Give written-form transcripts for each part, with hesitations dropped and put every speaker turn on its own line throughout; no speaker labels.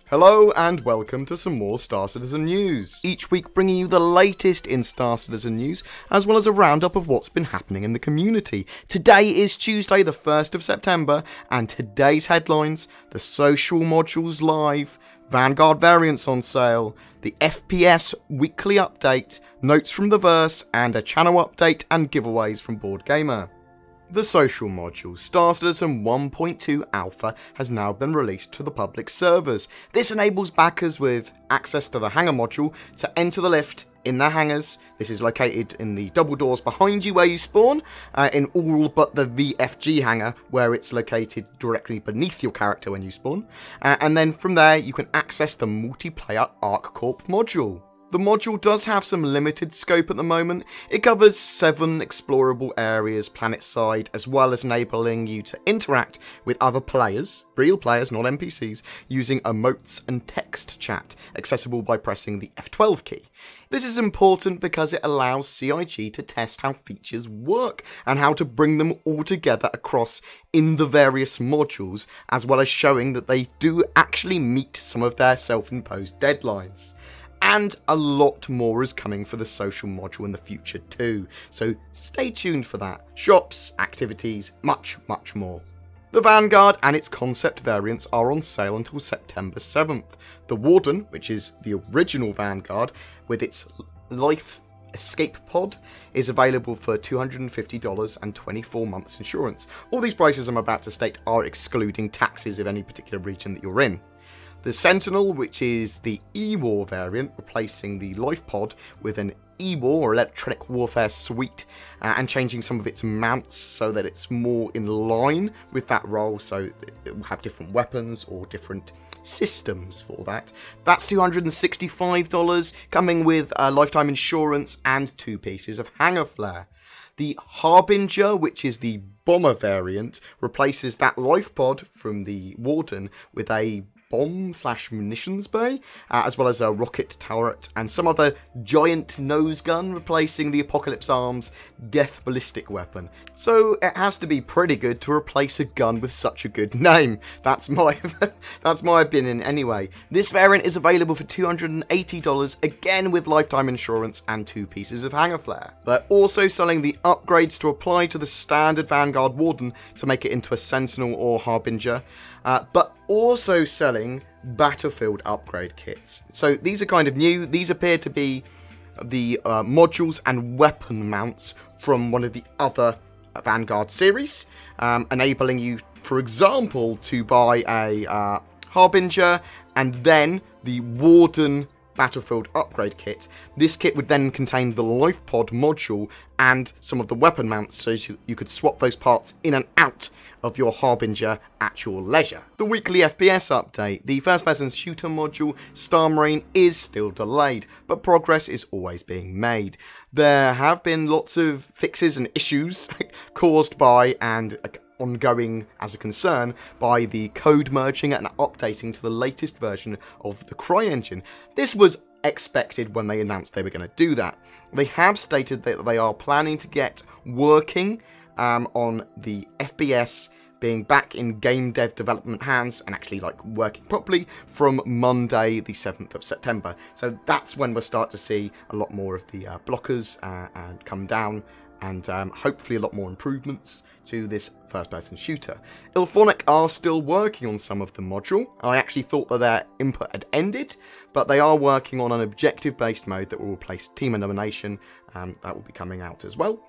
Hello and welcome to some more Star Citizen news. Each week bringing you the latest in Star Citizen news, as well as a roundup of what's been happening in the community. Today is Tuesday the 1st of September, and today's headlines: the social modules live, Vanguard variants on sale, the FPS Weekly update, notes from the verse, and a channel update and giveaways from Board Gamer. The social module, Star Citizen 1.2 Alpha, has now been released to the public servers. This enables backers with access to the hangar module to enter the lift in their hangars. This is located in the double doors behind you where you spawn, in all but the VFG hangar, where it's located directly beneath your character when you spawn. And then from there you can access the multiplayer ASRock module. The module does have some limited scope at the moment. It covers 7 explorable areas planet-side, as well as enabling you to interact with other players, real players, not NPCs, using emotes and text chat, accessible by pressing the F12 key. This is important because it allows CIG to test how features work and how to bring them all together across in the various modules, as well as showing that they do actually meet some of their self-imposed deadlines. And a lot more is coming for the social module in the future too, so stay tuned for that. Shops, activities, much more. The Vanguard and its concept variants are on sale until September 7th. The Warden, which is the original Vanguard, with its life escape pod, is available for $250 and 24 months insurance. All these prices I'm about to state are excluding taxes of any particular region that you're in. The Sentinel, which is the E-War variant, replacing the Life Pod with an E-War or Electronic Warfare suite, and changing some of its mounts so that it's more in line with that role, so it will have different weapons or different systems for that. That's $265, coming with lifetime insurance and 2 pieces of hangar flare. The Harbinger, which is the Bomber variant, replaces that Life Pod from the Warden with a bomb/munitions bay, as well as a rocket turret and some other giant nose gun, replacing the Apocalypse Arms death ballistic weapon. So it has to be pretty good to replace a gun with such a good name. That's my opinion anyway. This variant is available for $280, again with lifetime insurance and 2 pieces of hangar flare. They're also selling the upgrades to apply to the standard Vanguard Warden to make it into a Sentinel or Harbinger, but also selling Battlefield upgrade kits. So these are kind of new. These appear to be the modules and weapon mounts from one of the other Vanguard series, enabling you, for example, to buy a Harbinger and then the Warden Battlefield upgrade kit. This kit would then contain the Life Pod module and some of the weapon mounts, so you could swap those parts in and out of your Harbinger at your leisure. The weekly FPS update. The first-person shooter module, Star Marine, is still delayed, but progress is always being made. There have been lots of fixes and issues caused by and ongoing as a concern by the code merging and updating to the latest version of the CryEngine. This was expected when they announced they were going to do that. They have stated that they are planning to get working on the FPS being back in game dev development hands and actually working properly from Monday the 7th of September. So that's when we'll start to see a lot more of the blockers and come down, and hopefully a lot more improvements to this first-person shooter. Ilphonic are still working on some of the module. I actually thought that their input had ended, but they are working on an objective-based mode that will replace Team Elimination. That will be coming out as well.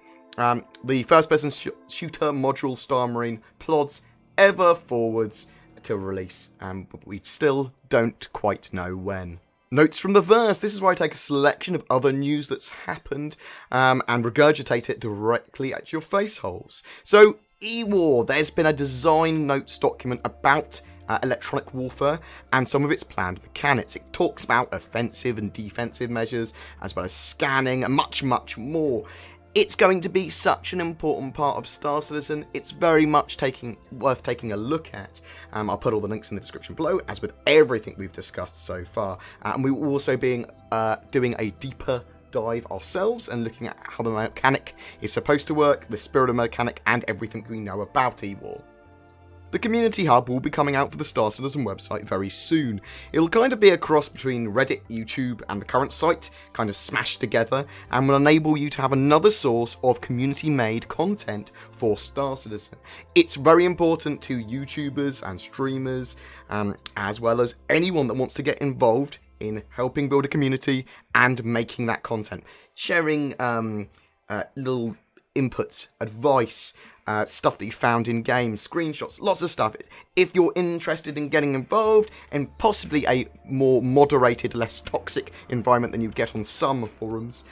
The first-person shooter module Star Marine plods ever forwards to release, but we still don't quite know when. Notes from the verse. This is where I take a selection of other news that's happened and regurgitate it directly at your face holes. So, E-War, there's been a design notes document about electronic warfare and some of its planned mechanics. It talks about offensive and defensive measures, as well as scanning and much more. It's going to be such an important part of Star Citizen. It's very much worth taking a look at. I'll put all the links in the description below, as with everything we've discussed so far. And we will also be doing a deeper dive ourselves and looking at how the mechanic is supposed to work, the spirit of the mechanic, and everything we know about E-War. The Community Hub will be coming out for the Star Citizen website very soon. It'll kind of be a cross between Reddit, YouTube, and the current site, kind of smashed together, and will enable you to have another source of community-made content for Star Citizen. It's very important to YouTubers and streamers, as well as anyone that wants to get involved in helping build a community and making that content. Sharing little inputs, advice, stuff that you found in games, screenshots, lots of stuff. If you're interested in getting involved in possibly a more moderated, less toxic environment than you'd get on some forums,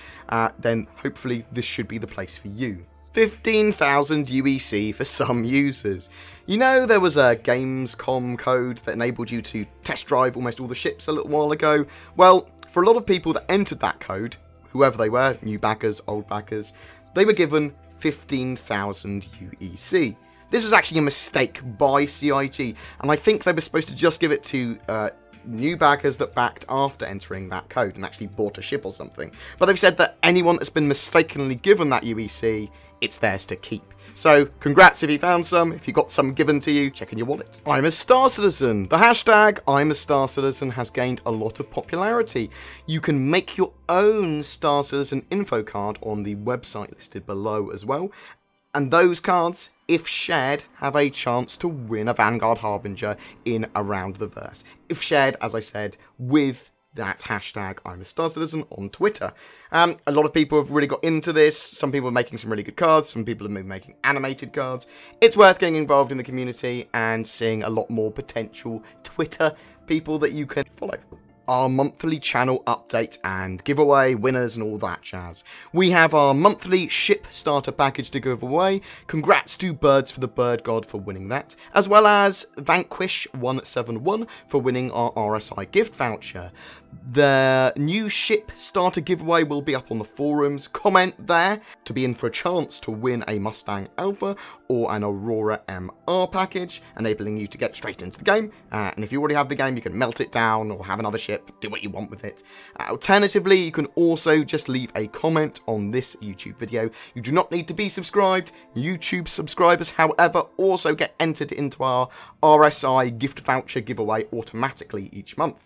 then hopefully this should be the place for you. 15,000 UEC for some users. You know, there was a Gamescom code that enabled you to test drive almost all the ships a little while ago. Well, for a lot of people that entered that code, whoever they were, new backers, old backers, they were given 15,000 UEC. This was actually a mistake by CIG, and I think they were supposed to just give it to new backers that backed after entering that code and actually bought a ship or something. But they've said that anyone that's been mistakenly given that UEC, it's theirs to keep. So, congrats if you found some. If you got some given to you, check in your wallet. I'm a Star Citizen. The hashtag I'm a Star Citizen has gained a lot of popularity. You can make your own Star Citizen info card on the website listed below as well. And those cards, if shared, have a chance to win a Vanguard Harbinger in Around the Verse. If shared, as I said, with that hashtag I'm a Star Citizen on Twitter. A lot of people have really got into this. Some people are making some really good cards. Some people are making animated cards. It's worth getting involved in the community and seeing a lot more potential Twitter people that you can follow. Our monthly channel update and giveaway, winners and all that jazz. We have our monthly ship starter package to give away. Congrats to Birds for the Bird God for winning that, as well as Vanquish171 for winning our RSI gift voucher. The new ship starter giveaway will be up on the forums. Comment there to be in for a chance to win a Mustang Alpha or an Aurora MR package, enabling you to get straight into the game. And if you already have the game, you can melt it down or have another ship, do what you want with it. Alternatively, you can also just leave a comment on this YouTube video. You do not need to be subscribed. YouTube subscribers, however, also get entered into our RSI gift voucher giveaway automatically each month.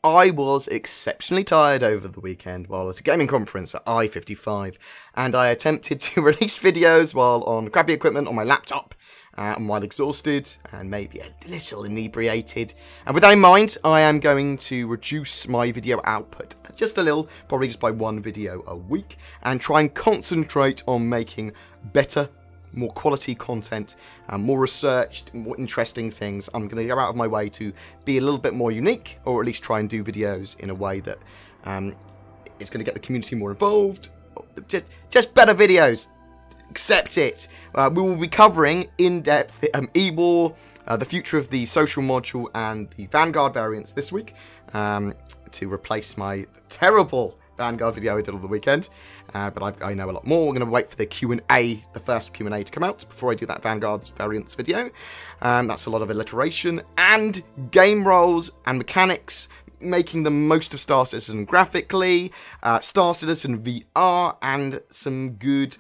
I was exceptionally tired over the weekend while at a gaming conference at I-55, and I attempted to release videos while on crappy equipment on my laptop, and while exhausted and maybe a little inebriated. And with that in mind, I am going to reduce my video output just a little, probably just by one video a week, and try and concentrate on making better, more quality content, more researched, more interesting things. I'm going to go out of my way to be a little bit more unique, or at least try and do videos in a way that is going to get the community more involved. Just better videos. Accept it. We will be covering in-depth E-War, the future of the social module, and the Vanguard variants this week to replace my terrible Vanguard video I did on the weekend, but I know a lot more. We're going to wait for the Q&A, the first Q&A to come out before I do that Vanguard's variants video. That's a lot of alliteration, and game roles and mechanics, making the most of Star Citizen graphically, Star Citizen VR, and some good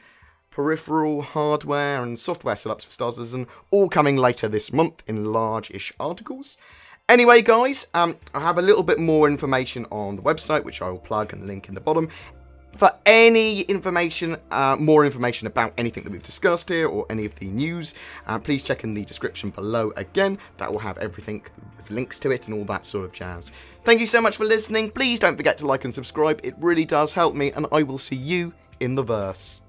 peripheral hardware and software setups for Star Citizen, all coming later this month in large-ish articles. Anyway, guys, I have a little bit more information on the website, which I will plug and link in the bottom. For any information, more information about anything that we've discussed here or any of the news, please check in the description below again. That will have everything with links to it and all that sort of jazz. Thank you so much for listening. Please don't forget to like and subscribe. It really does help me, and I will see you in the verse.